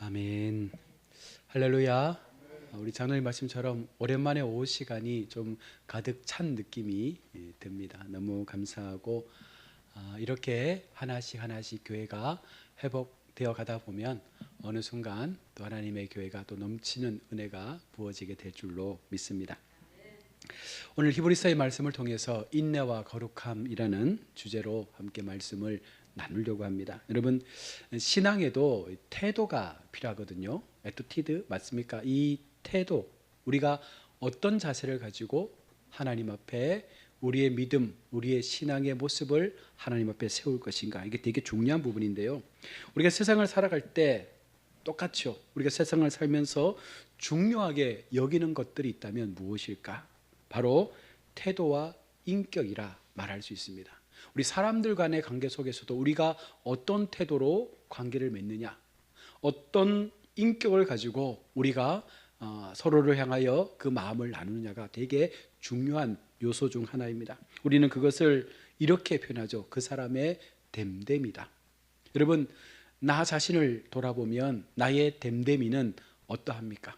아멘. 할렐루야. 우리 장로님 말씀처럼 오랜만에 오후 시간이 좀 가득 찬 느낌이 듭니다. 너무 감사하고 이렇게 하나씩 교회가 회복되어 가다 보면 어느 순간 또 하나님의 교회가 또 넘치는 은혜가 부어지게 될 줄로 믿습니다. 오늘 히브리서의 말씀을 통해서 인내와 거룩함이라는 주제로 함께 말씀을 나누려고 합니다. 여러분, 신앙에도 태도가 필요하거든요. 에투티드 맞습니까? 이 태도, 우리가 어떤 자세를 가지고 하나님 앞에 우리의 믿음, 우리의 신앙의 모습을 하나님 앞에 세울 것인가, 이게 되게 중요한 부분인데요. 우리가 세상을 살아갈 때 똑같죠. 우리가 세상을 살면서 중요하게 여기는 것들이 있다면 무엇일까? 바로 태도와 인격이라 말할 수 있습니다. 우리 사람들 간의 관계 속에서도 우리가 어떤 태도로 관계를 맺느냐, 어떤 인격을 가지고 우리가 서로를 향하여 그 마음을 나누느냐가 되게 중요한 요소 중 하나입니다. 우리는 그것을 이렇게 표현하죠. 그 사람의 됨됨이다. 여러분, 나 자신을 돌아보면 나의 됨됨이는 어떠합니까?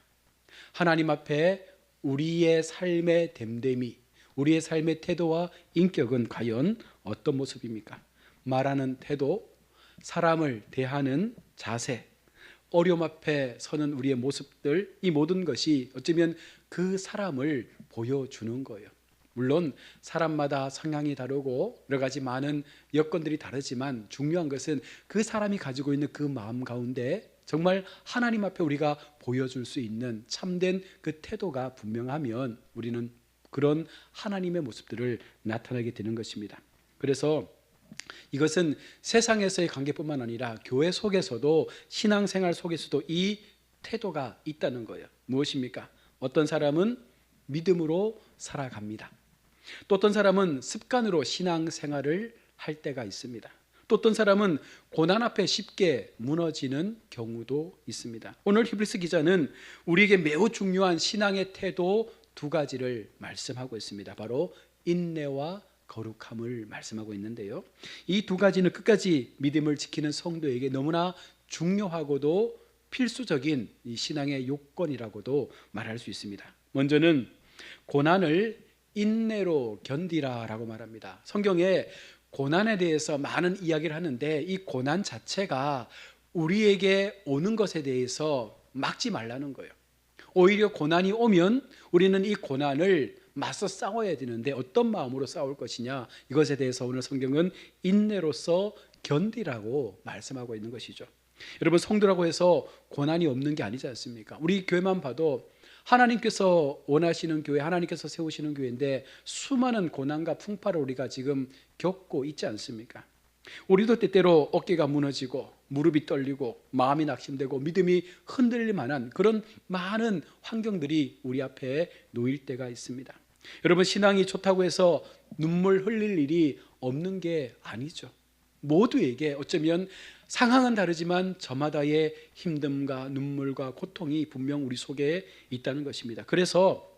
하나님 앞에 우리의 삶의 됨됨이, 우리의 삶의 태도와 인격은 과연 어떤 모습입니까? 말하는 태도, 사람을 대하는 자세, 어려움 앞에 서는 우리의 모습들, 이 모든 것이 어쩌면 그 사람을 보여주는 거예요. 물론 사람마다 성향이 다르고 여러 가지 많은 여건들이 다르지만 중요한 것은 그 사람이 가지고 있는 그 마음 가운데 정말 하나님 앞에 우리가 보여줄 수 있는 참된 그 태도가 분명하면 우리는 그런 하나님의 모습들을 나타나게 되는 것입니다. 그래서 이것은 세상에서의 관계뿐만 아니라 교회 속에서도, 신앙생활 속에서도 이 태도가 있다는 거예요. 무엇입니까? 어떤 사람은 믿음으로 살아갑니다. 또 어떤 사람은 습관으로 신앙생활을 할 때가 있습니다. 또 어떤 사람은 고난 앞에 쉽게 무너지는 경우도 있습니다. 오늘 히브리서 기자는 우리에게 매우 중요한 신앙의 태도 두 가지를 말씀하고 있습니다. 바로 인내와 거룩함을 말씀하고 있는데요, 이 두 가지는 끝까지 믿음을 지키는 성도에게 너무나 중요하고도 필수적인 이 신앙의 요건이라고도 말할 수 있습니다. 먼저는 고난을 인내로 견디라라고 말합니다. 성경에 고난에 대해서 많은 이야기를 하는데 이 고난 자체가 우리에게 오는 것에 대해서 막지 말라는 거예요. 오히려 고난이 오면 우리는 이 고난을 맞서 싸워야 되는데 어떤 마음으로 싸울 것이냐, 이것에 대해서 오늘 성경은 인내로서 견디라고 말씀하고 있는 것이죠. 여러분, 성도라고 해서 고난이 없는 게 아니지 않습니까? 우리 교회만 봐도 하나님께서 원하시는 교회, 하나님께서 세우시는 교회인데 수많은 고난과 풍파를 우리가 지금 겪고 있지 않습니까? 우리도 때때로 어깨가 무너지고 무릎이 떨리고 마음이 낙심되고 믿음이 흔들릴 만한 그런 많은 환경들이 우리 앞에 놓일 때가 있습니다. 여러분, 신앙이 좋다고 해서 눈물 흘릴 일이 없는 게 아니죠. 모두에게 어쩌면 상황은 다르지만 저마다의 힘듦과 눈물과 고통이 분명 우리 속에 있다는 것입니다. 그래서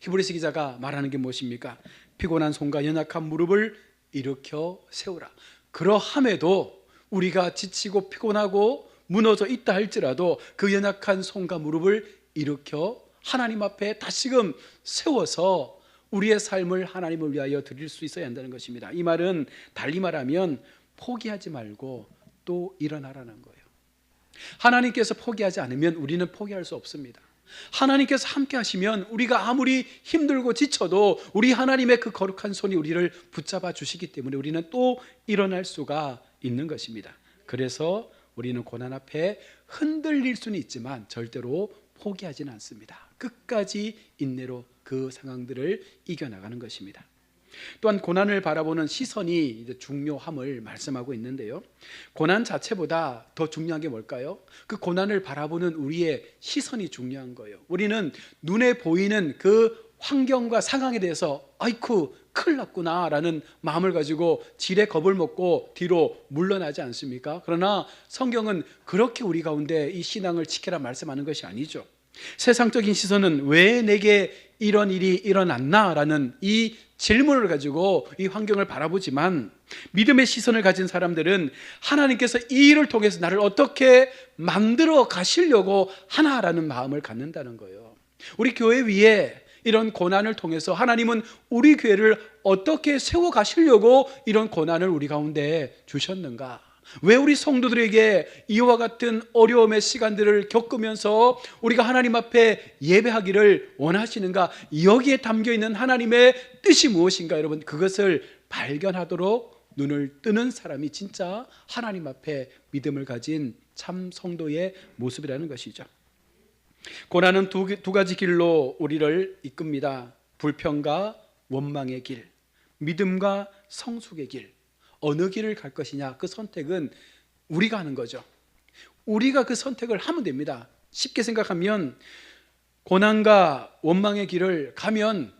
히브리서 기자가 말하는 게 무엇입니까? 피곤한 손과 연약한 무릎을 일으켜 세우라. 그러함에도 우리가 지치고 피곤하고 무너져 있다 할지라도 그 연약한 손과 무릎을 일으켜 하나님 앞에 다시금 세워서 우리의 삶을 하나님을 위하여 드릴 수 있어야 한다는 것입니다. 이 말은 달리 말하면 포기하지 말고 또 일어나라는 거예요. 하나님께서 포기하지 않으면 우리는 포기할 수 없습니다. 하나님께서 함께 하시면 우리가 아무리 힘들고 지쳐도 우리 하나님의 그 거룩한 손이 우리를 붙잡아 주시기 때문에 우리는 또 일어날 수가 있는 것입니다. 그래서 우리는 고난 앞에 흔들릴 수는 있지만 절대로 포기하지는 않습니다. 끝까지 인내로 그 상황들을 이겨나가는 것입니다. 또한 고난을 바라보는 시선이 이제 중요함을 말씀하고 있는데요, 고난 자체보다 더 중요한 게 뭘까요? 그 고난을 바라보는 우리의 시선이 중요한 거예요. 우리는 눈에 보이는 그 환경과 상황에 대해서 아이쿠 큰일 났구나 라는 마음을 가지고 지레 겁을 먹고 뒤로 물러나지 않습니까? 그러나 성경은 그렇게 우리 가운데 이 신앙을 지켜라 말씀하는 것이 아니죠. 세상적인 시선은 왜 내게 이런 일이 일어났나? 라는 이 질문을 가지고 이 환경을 바라보지만, 믿음의 시선을 가진 사람들은 하나님께서 이 일을 통해서 나를 어떻게 만들어 가시려고 하나라는 마음을 갖는다는 거예요. 우리 교회 위에 이런 고난을 통해서 하나님은 우리 교회를 어떻게 세워 가시려고 이런 고난을 우리 가운데 주셨는가? 왜 우리 성도들에게 이와 같은 어려움의 시간들을 겪으면서 우리가 하나님 앞에 예배하기를 원하시는가? 여기에 담겨있는 하나님의 뜻이 무엇인가? 여러분, 그것을 발견하도록 눈을 뜨는 사람이 진짜 하나님 앞에 믿음을 가진 참 성도의 모습이라는 것이죠. 고난은 두 가지 길로 우리를 이끕니다. 불평과 원망의 길, 믿음과 성숙의 길. 어느 길을 갈 것이냐, 그 선택은 우리가 하는 거죠. 우리가 그 선택을 하면 됩니다. 쉽게 생각하면 고난과 원망의 길을 가면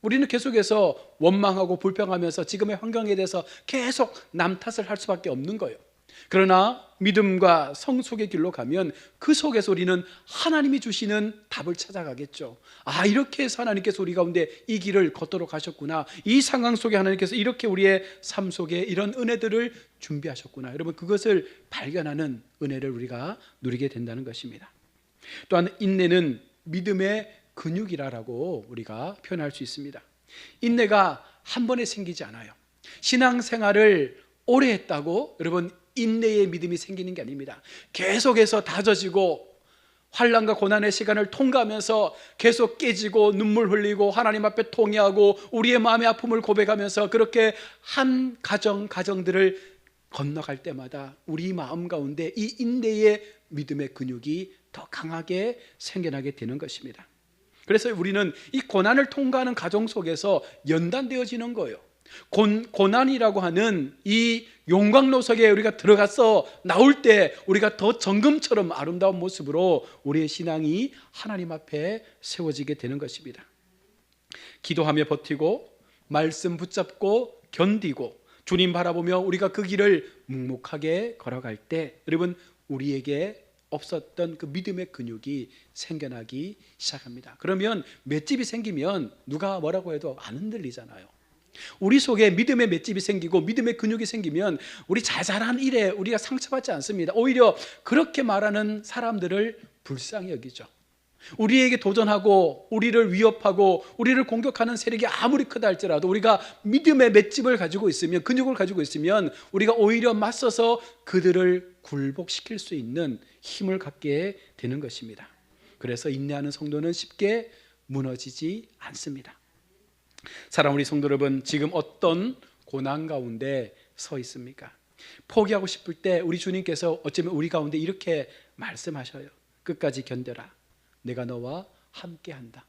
우리는 계속해서 원망하고 불평하면서 지금의 환경에 대해서 계속 남 탓을 할 수밖에 없는 거예요. 그러나 믿음과 성숙의 길로 가면 그 속에서 우리는 하나님이 주시는 답을 찾아가겠죠. 아, 이렇게 해서 하나님께서 우리 가운데 이 길을 걷도록 하셨구나. 이 상황 속에 하나님께서 이렇게 우리의 삶 속에 이런 은혜들을 준비하셨구나. 여러분, 그것을 발견하는 은혜를 우리가 누리게 된다는 것입니다. 또한 인내는 믿음의 근육이라고 우리가 표현할 수 있습니다. 인내가 한 번에 생기지 않아요. 신앙생활을 오래 했다고 여러분 인내의 믿음이 생기는 게 아닙니다. 계속해서 다져지고 환난과 고난의 시간을 통과하면서 계속 깨지고 눈물 흘리고 하나님 앞에 통회하고 우리의 마음의 아픔을 고백하면서 그렇게 한 가정들을 건너갈 때마다 우리 마음 가운데 이 인내의 믿음의 근육이 더 강하게 생겨나게 되는 것입니다. 그래서 우리는 이 고난을 통과하는 가정 속에서 연단되어지는 거예요. 고난이라고 하는 이 용광로석에 우리가 들어가서 나올 때 우리가 더 정금처럼 아름다운 모습으로 우리의 신앙이 하나님 앞에 세워지게 되는 것입니다. 기도하며 버티고 말씀 붙잡고 견디고 주님 바라보며 우리가 그 길을 묵묵하게 걸어갈 때 여러분 우리에게 없었던 그 믿음의 근육이 생겨나기 시작합니다. 그러면 맷집이 생기면 누가 뭐라고 해도 안 흔들리잖아요. 우리 속에 믿음의 맷집이 생기고 믿음의 근육이 생기면 우리 자잘한 일에 우리가 상처받지 않습니다. 오히려 그렇게 말하는 사람들을 불쌍히 여기죠. 우리에게 도전하고 우리를 위협하고 우리를 공격하는 세력이 아무리 크다 할지라도 우리가 믿음의 맷집을 가지고 있으면, 근육을 가지고 있으면 우리가 오히려 맞서서 그들을 굴복시킬 수 있는 힘을 갖게 되는 것입니다. 그래서 인내하는 성도는 쉽게 무너지지 않습니다. 사랑하는 우리 성도 여러분, 지금 어떤 고난 가운데 서 있습니까? 포기하고 싶을 때 우리 주님께서 어쩌면 우리 가운데 이렇게 말씀하셔요. 끝까지 견뎌라. 내가 너와 함께한다.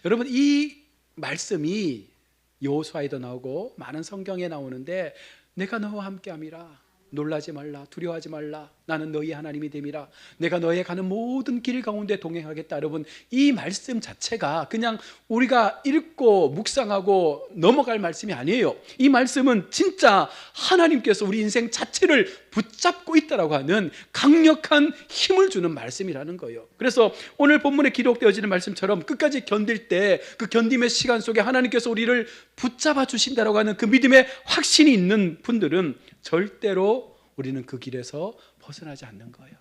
여러분, 이 말씀이 여호수아에도 나오고 많은 성경에 나오는데 내가 너와 함께함이라. 놀라지 말라, 두려워하지 말라. 나는 너희 하나님이 됨이라. 내가 너의 가는 모든 길 가운데 동행하겠다. 여러분, 이 말씀 자체가 그냥 우리가 읽고 묵상하고 넘어갈 말씀이 아니에요. 이 말씀은 진짜 하나님께서 우리 인생 자체를 붙잡고 있다라고 하는 강력한 힘을 주는 말씀이라는 거예요. 그래서 오늘 본문에 기록되어지는 말씀처럼 끝까지 견딜 때 그 견딤의 시간 속에 하나님께서 우리를 붙잡아 주신다라고 하는 그 믿음의 확신이 있는 분들은 절대로 우리는 그 길에서 벗어나지 않는 거예요.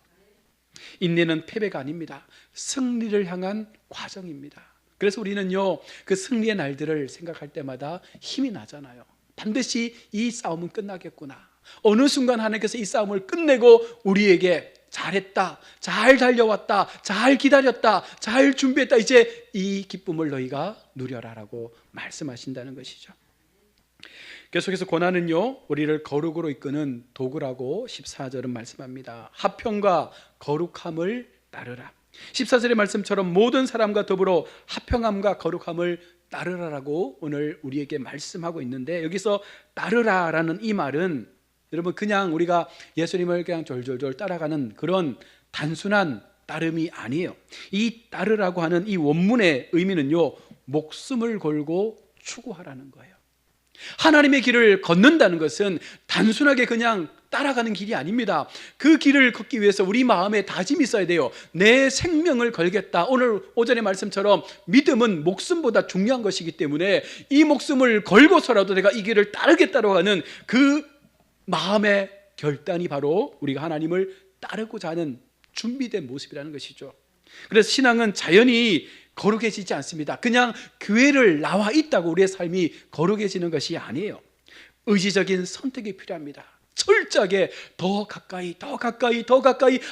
인내는 패배가 아닙니다. 승리를 향한 과정입니다. 그래서 우리는요, 그 승리의 날들을 생각할 때마다 힘이 나잖아요. 반드시 이 싸움은 끝나겠구나. 어느 순간 하나님께서 이 싸움을 끝내고 우리에게 잘했다, 잘 달려왔다, 잘 기다렸다, 잘 준비했다, 이제 이 기쁨을 너희가 누려라라고 말씀하신다는 것이죠. 계속해서 고난은요, 우리를 거룩으로 이끄는 도구라고 14절은 말씀합니다. 화평과 거룩함을 따르라. 14절의 말씀처럼 모든 사람과 더불어 화평함과 거룩함을 따르라라고 오늘 우리에게 말씀하고 있는데, 여기서 따르라라는 이 말은 여러분 그냥 우리가 예수님을 그냥 졸졸졸 따라가는 그런 단순한 따름이 아니에요. 이 따르라고 하는 이 원문의 의미는요, 목숨을 걸고 추구하라는 거예요. 하나님의 길을 걷는다는 것은 단순하게 그냥 따라가는 길이 아닙니다. 그 길을 걷기 위해서 우리 마음에 다짐이 있어야 돼요. 내 생명을 걸겠다. 오늘 오전의 말씀처럼 믿음은 목숨보다 중요한 것이기 때문에 이 목숨을 걸고서라도 내가 이 길을 따르겠다고 하는 그 마음의 결단이 바로 우리가 하나님을 따르고자 하는 준비된 모습이라는 것이죠. 그래서 신앙은 자연히 거룩해지지 않습니다. 그냥 교회를 나와 있다고 우리의 삶이 거룩해지는 것이 아니에요. 의지적인 선택이 필요합니다. 철저하게 더 가까이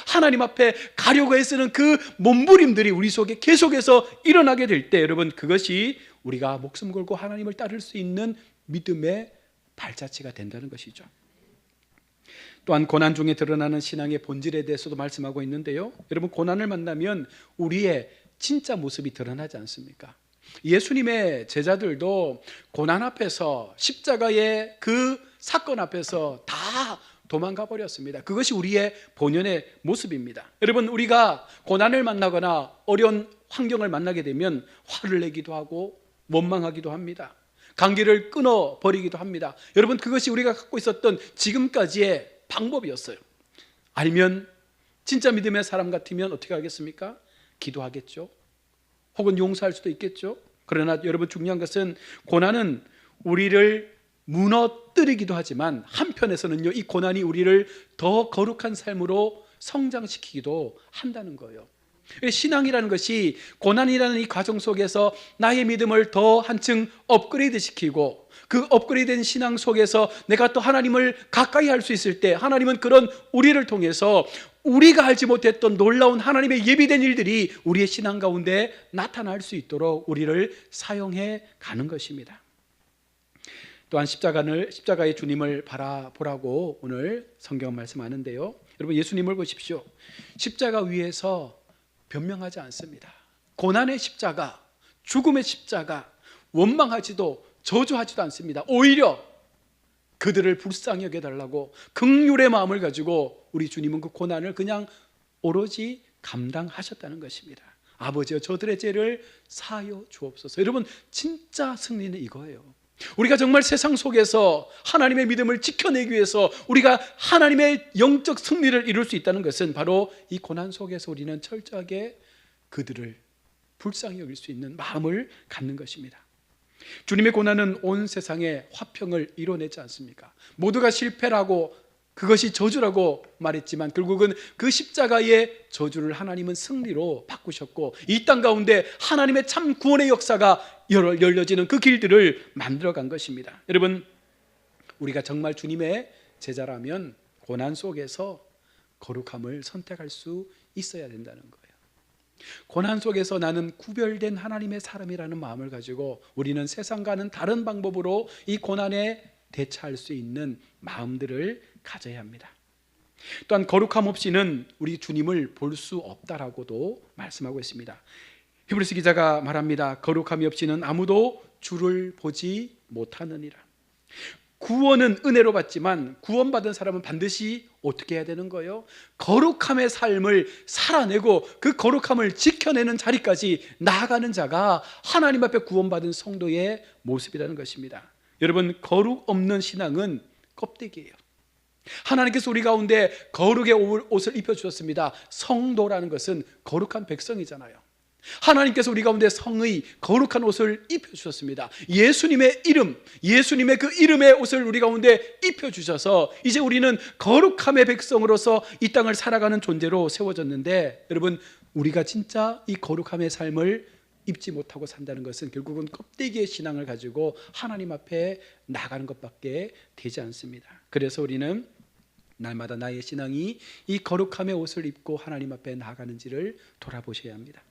하나님 앞에 가려고 애쓰는 그 몸부림들이 우리 속에 계속해서 일어나게 될 때 여러분, 그것이 우리가 목숨 걸고 하나님을 따를 수 있는 믿음의 발자취가 된다는 것이죠. 또한 고난 중에 드러나는 신앙의 본질에 대해서도 말씀하고 있는데요, 여러분, 고난을 만나면 우리의 진짜 모습이 드러나지 않습니까? 예수님의 제자들도 고난 앞에서, 십자가의 그 사건 앞에서 다 도망가 버렸습니다. 그것이 우리의 본연의 모습입니다. 여러분, 우리가 고난을 만나거나 어려운 환경을 만나게 되면 화를 내기도 하고 원망하기도 합니다. 관계를 끊어버리기도 합니다. 여러분, 그것이 우리가 갖고 있었던 지금까지의 방법이었어요. 아니면 진짜 믿음의 사람 같으면 어떻게 하겠습니까? 기도하겠죠. 혹은 용서할 수도 있겠죠. 그러나 여러분, 중요한 것은 고난은 우리를 무너뜨리기도 하지만 한편에서는요, 이 고난이 우리를 더 거룩한 삶으로 성장시키기도 한다는 거예요. 신앙이라는 것이 고난이라는 이 과정 속에서 나의 믿음을 더 한층 업그레이드 시키고, 그 업그레이드된 신앙 속에서 내가 또 하나님을 가까이 할 수 있을 때 하나님은 그런 우리를 통해서 우리가 알지 못했던 놀라운 하나님의 예비된 일들이 우리의 신앙 가운데 나타날 수 있도록 우리를 사용해 가는 것입니다. 또한 십자가의 주님을 바라보라고 오늘 성경 말씀하는데요, 여러분, 예수님을 보십시오. 십자가 위에서 변명하지 않습니다. 고난의 십자가, 죽음의 십자가, 원망하지도 저주하지도 않습니다. 오히려 그들을 불쌍히 여겨달라고 긍휼의 마음을 가지고 우리 주님은 그 고난을 그냥 오로지 감당하셨다는 것입니다. 아버지여, 저들의 죄를 사하여 주옵소서. 여러분, 진짜 승리는 이거예요. 우리가 정말 세상 속에서 하나님의 믿음을 지켜내기 위해서 우리가 하나님의 영적 승리를 이룰 수 있다는 것은 바로 이 고난 속에서 우리는 철저하게 그들을 불쌍히 여길 수 있는 마음을 갖는 것입니다. 주님의 고난은 온 세상에 화평을 이뤄내지 않습니까? 모두가 실패라고, 그것이 저주라고 말했지만 결국은 그 십자가의 저주를 하나님은 승리로 바꾸셨고, 이 땅 가운데 하나님의 참 구원의 역사가 열려지는 그 길들을 만들어간 것입니다. 여러분, 우리가 정말 주님의 제자라면 고난 속에서 거룩함을 선택할 수 있어야 된다는 거예요. 고난 속에서 나는 구별된 하나님의 사람이라는 마음을 가지고 우리는 세상과는 다른 방법으로 이 고난에 대처할 수 있는 마음들을 가져야 합니다. 또한 거룩함 없이는 우리 주님을 볼 수 없다라고도 말씀하고 있습니다. 히브리서 기자가 말합니다. 거룩함이 없이는 아무도 주를 보지 못하느니라. 구원은 은혜로 받지만 구원받은 사람은 반드시 어떻게 해야 되는 거예요? 거룩함의 삶을 살아내고 그 거룩함을 지켜내는 자리까지 나아가는 자가 하나님 앞에 구원받은 성도의 모습이라는 것입니다. 여러분, 거룩 없는 신앙은 껍데기예요. 하나님께서 우리 가운데 거룩의 옷을 입혀주셨습니다. 성도라는 것은 거룩한 백성이잖아요. 하나님께서 우리 가운데 성의, 거룩한 옷을 입혀주셨습니다. 예수님의 이름, 예수님의 그 이름의 옷을 우리 가운데 입혀주셔서 이제 우리는 거룩함의 백성으로서 이 땅을 살아가는 존재로 세워졌는데, 여러분, 우리가 진짜 이 거룩함의 삶을 입지 못하고 산다는 것은 결국은 껍데기의 신앙을 가지고 하나님 앞에 나가는 것밖에 되지 않습니다. 그래서 우리는 날마다 나의 신앙이 이 거룩함의 옷을 입고 하나님 앞에 나아가는지를 돌아보셔야 합니다.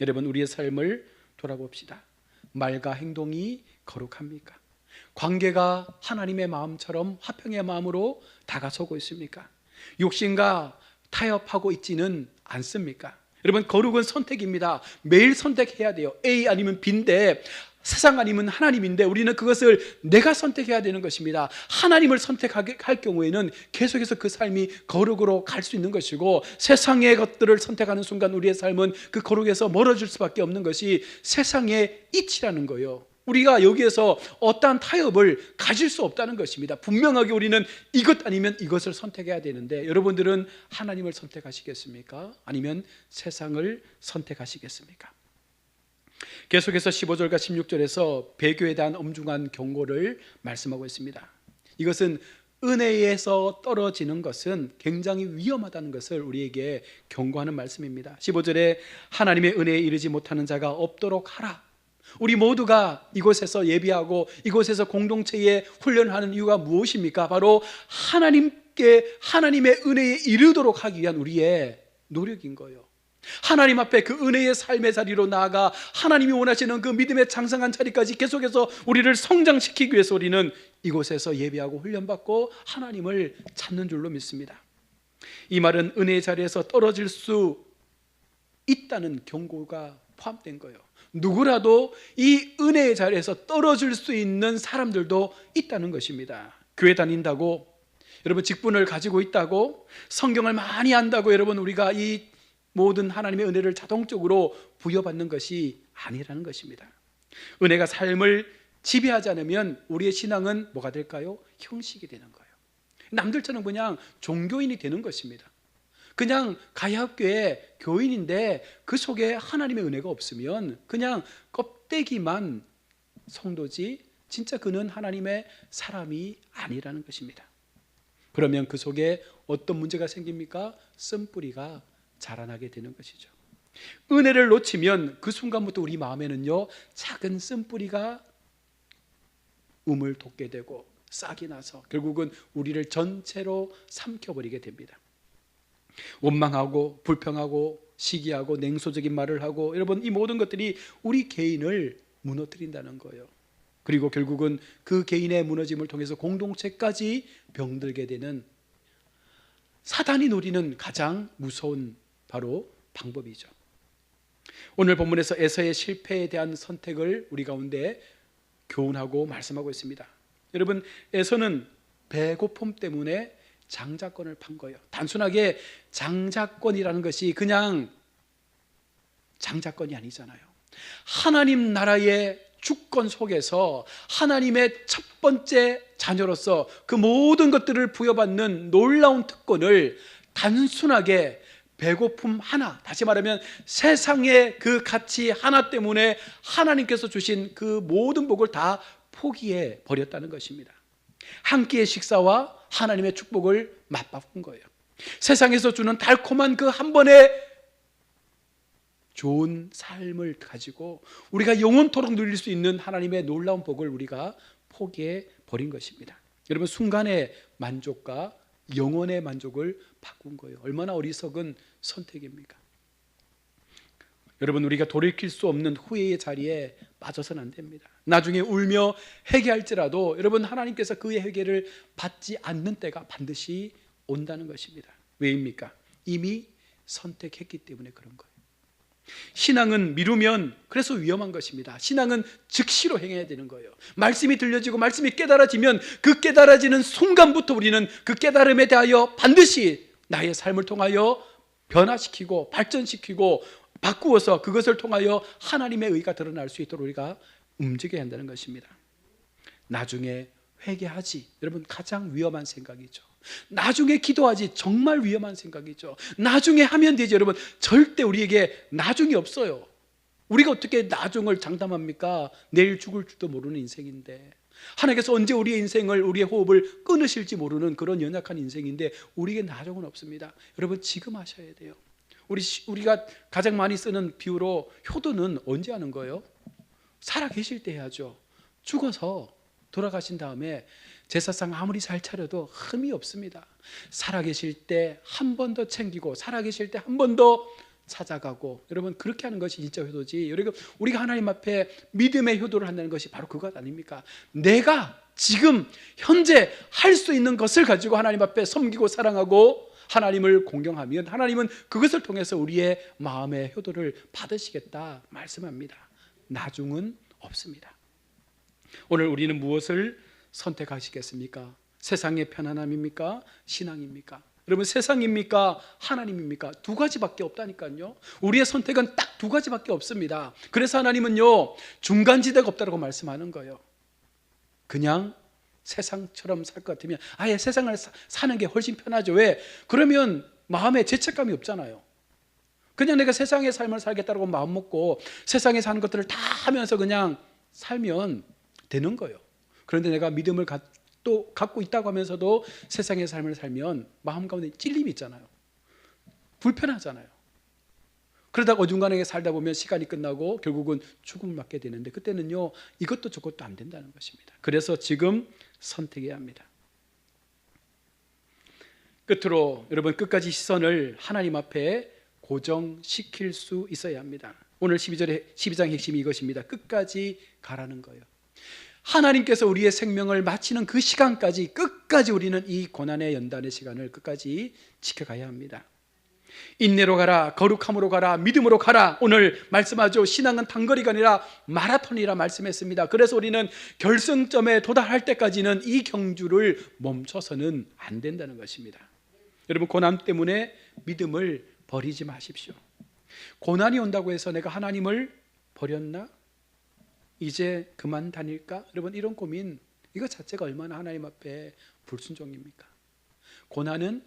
여러분, 우리의 삶을 돌아봅시다. 말과 행동이 거룩합니까? 관계가 하나님의 마음처럼 화평의 마음으로 다가서고 있습니까? 욕심과 타협하고 있지는 않습니까? 여러분, 거룩은 선택입니다. 매일 선택해야 돼요. A 아니면 B인데, 세상 아니면 하나님인데 우리는 그것을 내가 선택해야 되는 것입니다. 하나님을 선택할 경우에는 계속해서 그 삶이 거룩으로 갈 수 있는 것이고, 세상의 것들을 선택하는 순간 우리의 삶은 그 거룩에서 멀어질 수밖에 없는 것이 세상의 이치라는 거예요. 우리가 여기에서 어떠한 타협을 가질 수 없다는 것입니다. 분명하게 우리는 이것 아니면 이것을 선택해야 되는데, 여러분들은 하나님을 선택하시겠습니까? 아니면 세상을 선택하시겠습니까? 계속해서 15절과 16절에서 배교에 대한 엄중한 경고를 말씀하고 있습니다. 이것은 은혜에서 떨어지는 것은 굉장히 위험하다는 것을 우리에게 경고하는 말씀입니다. 15절에 하나님의 은혜에 이르지 못하는 자가 없도록 하라. 우리 모두가 이곳에서 예비하고 이곳에서 공동체에 훈련하는 이유가 무엇입니까? 바로 하나님의 은혜에 이르도록 하기 위한 우리의 노력인 거예요. 하나님 앞에 그 은혜의 삶의 자리로 나아가 하나님이 원하시는 그 믿음의 장성한 자리까지 계속해서 우리를 성장시키기 위해서 우리는 이곳에서 예비하고 훈련받고 하나님을 찾는 줄로 믿습니다. 이 말은 은혜의 자리에서 떨어질 수 있다는 경고가 포함된 거예요. 누구라도 이 은혜의 자리에서 떨어질 수 있는 사람들도 있다는 것입니다. 교회 다닌다고, 여러분 직분을 가지고 있다고, 성경을 많이 안다고 여러분 우리가 이 모든 하나님의 은혜를 자동적으로 부여받는 것이 아니라는 것입니다. 은혜가 삶을 지배하지 않으면 우리의 신앙은 뭐가 될까요? 형식이 되는 거예요. 남들처럼 그냥 종교인이 되는 것입니다. 그냥 가야학교의 교인인데 그 속에 하나님의 은혜가 없으면 그냥 껍데기만 성도지 진짜 그는 하나님의 사람이 아니라는 것입니다. 그러면 그 속에 어떤 문제가 생깁니까? 쓴뿌리가 자라나게 되는 것이죠. 은혜를 놓치면 그 순간부터 우리 마음에는요 작은 쓴뿌리가 움을 돋게 되고 싹이 나서 결국은 우리를 전체로 삼켜버리게 됩니다. 원망하고 불평하고 시기하고 냉소적인 말을 하고, 여러분 이 모든 것들이 우리 개인을 무너뜨린다는 거예요. 그리고 결국은 그 개인의 무너짐을 통해서 공동체까지 병들게 되는 사단이 노리는 가장 무서운 바로 방법이죠. 오늘 본문에서 에서의 실패에 대한 선택을 우리 가운데 교훈하고 말씀하고 있습니다. 여러분 에서는 배고픔 때문에 장자권을 판 거예요. 단순하게 장자권이라는 것이 그냥 장자권이 아니잖아요. 하나님 나라의 주권 속에서 하나님의 첫 번째 자녀로서 그 모든 것들을 부여받는 놀라운 특권을 단순하게 배고픔 하나, 다시 말하면 세상의 그 가치 하나 때문에 하나님께서 주신 그 모든 복을 다 포기해 버렸다는 것입니다. 한 끼의 식사와 하나님의 축복을 맞바꾼 거예요. 세상에서 주는 달콤한 그 한 번의 좋은 삶을 가지고 우리가 영원토록 누릴 수 있는 하나님의 놀라운 복을 우리가 포기해 버린 것입니다. 여러분 순간의 만족과 영원의 만족을 바꾼 거예요. 얼마나 어리석은 선택입니까? 여러분 우리가 돌이킬 수 없는 후회의 자리에 빠져서는 안 됩니다. 나중에 울며 회개할지라도 여러분 하나님께서 그의 회개를 받지 않는 때가 반드시 온다는 것입니다. 왜입니까? 이미 선택했기 때문에 그런 거예요. 신앙은 미루면 그래서 위험한 것입니다. 신앙은 즉시로 행해야 되는 거예요. 말씀이 들려지고 말씀이 깨달아지면 그 깨달아지는 순간부터 우리는 그 깨달음에 대하여 반드시 나의 삶을 통하여 변화시키고 발전시키고 바꾸어서 그것을 통하여 하나님의 의가 드러날 수 있도록 우리가 움직여야 한다는 것입니다. 나중에 회개하지, 여러분 가장 위험한 생각이죠. 나중에 기도하지, 정말 위험한 생각이죠. 나중에 하면 되지. 여러분 절대 우리에게 나중이 없어요. 우리가 어떻게 나중을 장담합니까? 내일 죽을 줄도 모르는 인생인데, 하나님께서 언제 우리의 인생을, 우리의 호흡을 끊으실지 모르는 그런 연약한 인생인데 우리에게 나중은 없습니다. 여러분 지금 하셔야 돼요. 우리가 가장 많이 쓰는 비유로 효도는 언제 하는 거예요? 살아 계실 때 해야죠. 죽어서 돌아가신 다음에 제사상 아무리 잘 차려도 흠이 없습니다. 살아 계실 때 한 번 더 챙기고 살아 계실 때 한 번 더 찾아가고, 여러분 그렇게 하는 것이 진짜 효도지. 우리가 하나님 앞에 믿음의 효도를 한다는 것이 바로 그것 아닙니까? 내가 지금 현재 할 수 있는 것을 가지고 하나님 앞에 섬기고 사랑하고 하나님을 공경하면 하나님은 그것을 통해서 우리의 마음의 효도를 받으시겠다 말씀합니다. 나중은 없습니다. 오늘 우리는 무엇을 선택하시겠습니까? 세상의 편안함입니까? 신앙입니까? 여러분, 세상입니까? 하나님입니까? 두 가지밖에 없다니까요. 우리의 선택은 딱 두 가지밖에 없습니다. 그래서 하나님은요, 중간지대가 없다고 말씀하는 거예요. 그냥 세상처럼 살 것 같으면 아예 세상을 사는 게 훨씬 편하죠. 왜? 그러면 마음에 죄책감이 없잖아요. 그냥 내가 세상의 삶을 살겠다고 마음 먹고 세상에 사는 것들을 다 하면서 그냥 살면 되는 거예요. 그런데 내가 믿음을 또 갖고 있다고 하면서도 세상의 삶을 살면 마음 가운데 찔림이 있잖아요. 불편하잖아요. 그러다가 어중간하게 살다 보면 시간이 끝나고 결국은 죽음을 맞게 되는데, 그때는요, 이것도 저것도 안 된다는 것입니다. 그래서 지금 선택해야 합니다. 끝으로 여러분, 끝까지 시선을 하나님 앞에 고정시킬 수 있어야 합니다. 오늘 12장 핵심이 이것입니다. 끝까지 가라는 거예요. 하나님께서 우리의 생명을 마치는 그 시간까지 끝까지 우리는 이 고난의 연단의 시간을 끝까지 지켜가야 합니다. 인내로 가라, 거룩함으로 가라, 믿음으로 가라. 오늘 말씀하죠. 신앙은 단거리가 아니라 마라톤이라 말씀했습니다. 그래서 우리는 결승점에 도달할 때까지는 이 경주를 멈춰서는 안 된다는 것입니다. 여러분, 고난 때문에 믿음을 버리지 마십시오. 고난이 온다고 해서 내가 하나님을 버렸나? 이제 그만 다닐까? 여러분, 이런 고민, 이거 자체가 얼마나 하나님 앞에 불순종입니까? 고난은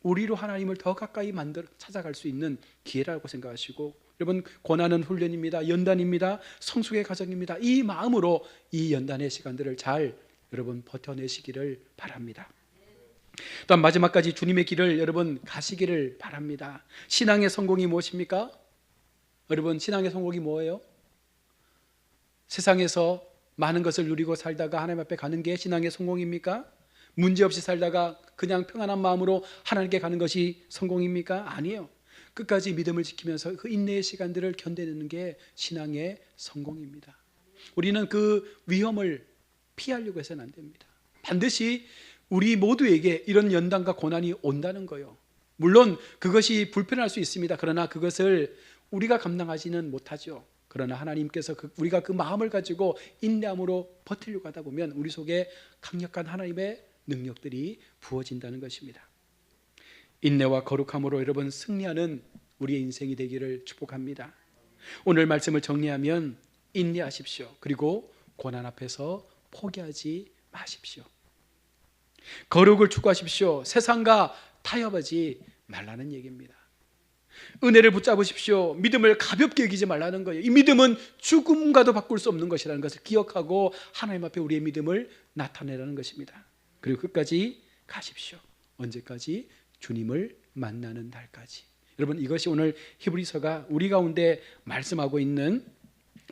우리로 하나님을 더 가까이 찾아갈 수 있는 기회라고 생각하시고, 여러분, 고난은 훈련입니다. 연단입니다. 성숙의 과정입니다. 이 마음으로 이 연단의 시간들을 잘 여러분 버텨내시기를 바랍니다. 또한 마지막까지 주님의 길을 여러분 가시기를 바랍니다. 신앙의 성공이 무엇입니까? 여러분, 신앙의 성공이 뭐예요? 세상에서 많은 것을 누리고 살다가 하나님 앞에 가는 게 신앙의 성공입니까? 문제없이 살다가 그냥 평안한 마음으로 하나님께 가는 것이 성공입니까? 아니에요. 끝까지 믿음을 지키면서 그 인내의 시간들을 견뎌내는 게 신앙의 성공입니다. 우리는 그 위험을 피하려고 해서는 안 됩니다. 반드시 우리 모두에게 이런 연단과 고난이 온다는 거예요. 물론 그것이 불편할 수 있습니다. 그러나 그것을 우리가 감당하지는 못하죠. 그러나 하나님께서 우리가 그 마음을 가지고 인내함으로 버티려고 하다 보면 우리 속에 강력한 하나님의 능력들이 부어진다는 것입니다. 인내와 거룩함으로 여러분 승리하는 우리의 인생이 되기를 축복합니다. 오늘 말씀을 정리하면 인내하십시오. 그리고 고난 앞에서 포기하지 마십시오. 거룩을 추구하십시오. 세상과 타협하지 말라는 얘기입니다. 은혜를 붙잡으십시오. 믿음을 가볍게 여기지 말라는 거예요. 이 믿음은 죽음과도 바꿀 수 없는 것이라는 것을 기억하고 하나님 앞에 우리의 믿음을 나타내라는 것입니다. 그리고 끝까지 가십시오. 언제까지? 주님을 만나는 날까지. 여러분, 이것이 오늘 히브리서가 우리 가운데 말씀하고 있는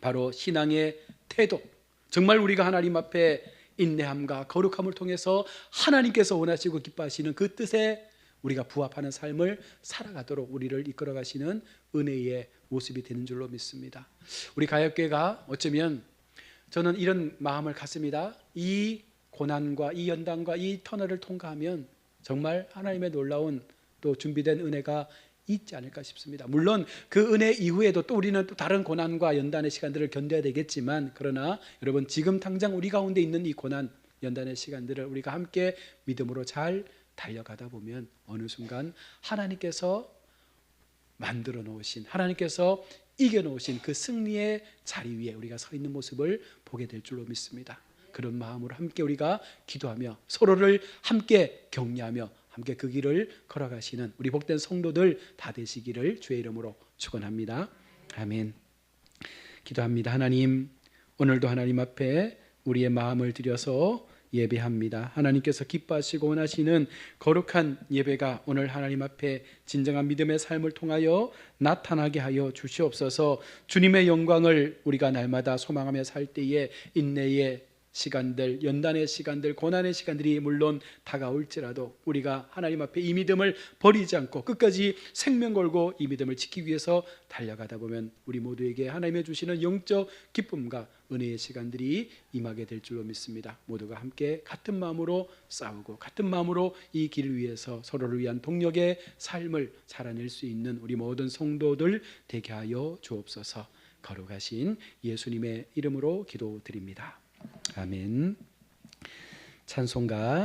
바로 신앙의 태도, 정말 우리가 하나님 앞에 인내함과 거룩함을 통해서 하나님께서 원하시고 기뻐하시는 그 뜻에 우리가 부합하는 삶을 살아가도록 우리를 이끌어 가시는 은혜의 모습이 되는 줄로 믿습니다. 우리 가역교회가 어쩌면 저는 이런 마음을 갖습니다. 이 고난과 이 연단과 이 터널을 통과하면 정말 하나님의 놀라운 또 준비된 은혜가 있지 않을까 싶습니다. 물론 그 은혜 이후에도 또 우리는 또 다른 고난과 연단의 시간들을 견뎌야 되겠지만, 그러나 여러분, 지금 당장 우리 가운데 있는 이 고난 연단의 시간들을 우리가 함께 믿음으로 잘 달려가다 보면 어느 순간 하나님께서 만들어 놓으신, 하나님께서 이겨 놓으신 그 승리의 자리 위에 우리가 서 있는 모습을 보게 될 줄로 믿습니다. 그런 마음으로 함께 우리가 기도하며 서로를 함께 격려하며 함께 그 길을 걸어가시는 우리 복된 성도들 다 되시기를 주의 이름으로 축원합니다. 아멘. 기도합니다. 하나님, 오늘도 하나님 앞에 우리의 마음을 들여서 예배합니다. 하나님께서 기뻐하시고 원하시는 거룩한 예배가 오늘 하나님 앞에 진정한 믿음의 삶을 통하여 나타나게 하여 주시옵소서. 주님의 영광을 우리가 날마다 소망하며 살 때에 인내의 시간들, 연단의 시간들, 고난의 시간들이 물론 다가올지라도 우리가 하나님 앞에 이 믿음을 버리지 않고 끝까지 생명 걸고 이 믿음을 지키기 위해서 달려가다 보면 우리 모두에게 하나님의 주시는 영적 기쁨과 은혜의 시간들이 임하게 될 줄로 믿습니다. 모두가 함께 같은 마음으로 싸우고 같은 마음으로 이 길을 위해서 서로를 위한 동력의 삶을 살아낼 수 있는 우리 모든 성도들 되게 하여 주옵소서. 거룩하신 예수님의 이름으로 기도드립니다. 아멘. 찬송가